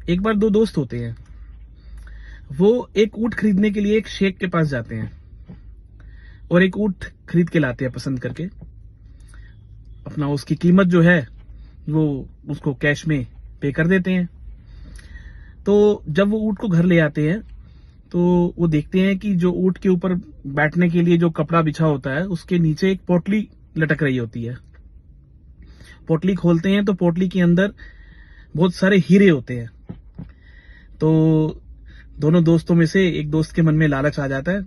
एक बार दो दोस्त होते हैं, वो एक ऊँट खरीदने के लिए एक शेख के पास जाते हैं और एक ऊँट खरीद के लाते हैं पसंद करके। अपना उसकी कीमत जो है वो उसको कैश में पे कर देते हैं। तो जब वो ऊँट को घर ले आते हैं तो वो देखते हैं कि जो ऊँट के ऊपर बैठने के लिए जो कपड़ा बिछा होता है उसके नीचे एक पोटली लटक रही होती है। पोटली खोलते हैं तो पोटली के अंदर बहुत सारे हीरे होते हैं। तो दोनों दोस्तों में से एक दोस्त के मन में लालच आ जाता है,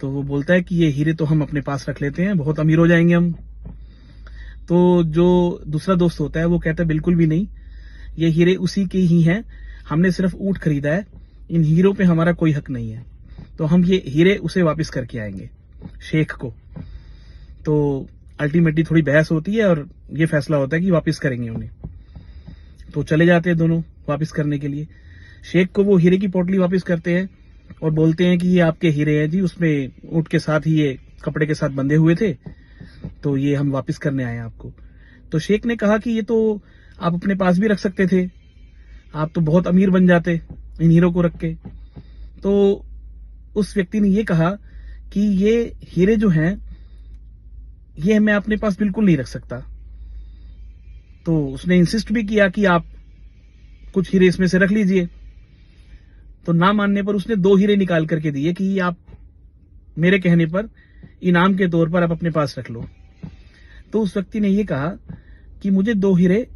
तो वो बोलता है कि ये हीरे तो हम अपने पास रख लेते हैं, बहुत अमीर हो जाएंगे हम। तो जो दूसरा दोस्त होता है वो कहता है बिल्कुल भी नहीं, ये हीरे उसी के ही हैं, हमने सिर्फ ऊँट खरीदा है, इन हीरों पे हमारा कोई हक नहीं है, तो हम ये हीरे उसे वापस करके आएंगे, शेख को। तो अल्टीमेटली थोड़ी बहस होती है और ये फैसला होता है कि वापस करेंगे उन्हें। तो चले जाते हैं दोनों वापस करने के लिए। शेख को वो हीरे की पोटली वापस करते हैं और बोलते हैं कि ये आपके हीरे हैं जी, उसमें ऊँट के साथ ही ये कपड़े के साथ बंधे हुए थे, तो ये हम वापस करने आए हैं आपको। तो शेख ने कहा कि ये तो आप अपने पास भी रख सकते थे, आप तो बहुत अमीर बन जाते इन हीरो को रख के। तो उस व्यक्ति ने ये कहा कि ये हीरे जो हैं ये मैं अपने पास बिल्कुल नहीं रख सकता। तो उसने इंसिस्ट भी किया कि आप कुछ हीरे इसमें से रख लीजिए। तो ना मानने पर उसने 2 हीरे निकाल करके दिए कि आप मेरे कहने पर इनाम के तौर पर आप अपने पास रख लो। तो उस व्यक्ति ने यह कहा कि मुझे 2 हीरे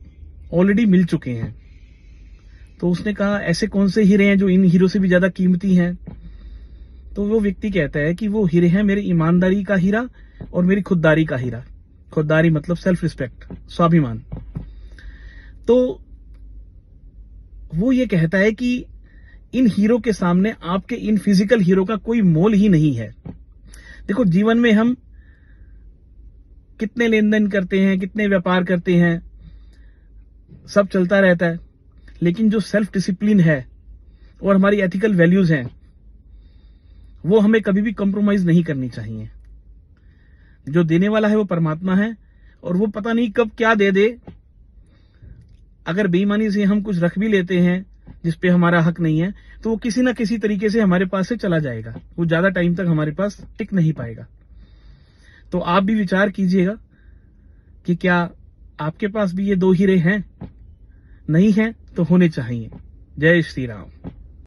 ऑलरेडी मिल चुके हैं। तो उसने कहा ऐसे कौन से हीरे हैं जो इन हीरो से भी ज्यादा कीमती हैं? तो वो व्यक्ति कहता है कि वो हीरे हैं मेरी ईमानदारी का हीरा और मेरी खुददारी का हीरा। खुददारी मतलब सेल्फ रिस्पेक्ट, स्वाभिमान। तो वो ये कहता है कि इन हीरो के सामने आपके इन फिजिकल हीरो का कोई मोल ही नहीं है। देखो, जीवन में हम कितने लेन देन करते हैं, कितने व्यापार करते हैं, सब चलता रहता है, लेकिन जो सेल्फ डिसिप्लिन है और हमारी एथिकल वैल्यूज हैं वो हमें कभी भी कॉम्प्रोमाइज नहीं करनी चाहिए। जो देने वाला है वो परमात्मा है और वो पता नहीं कब क्या दे दे। अगर बेईमानी से हम कुछ रख भी लेते हैं जिसपे हमारा हक नहीं है तो वो किसी ना किसी तरीके से हमारे पास से चला जाएगा, वो ज्यादा टाइम तक हमारे पास टिक नहीं पाएगा। तो आप भी विचार कीजिएगा कि क्या आपके पास भी ये 2 हीरे हैं? नहीं हैं तो होने चाहिए। जय श्री राम।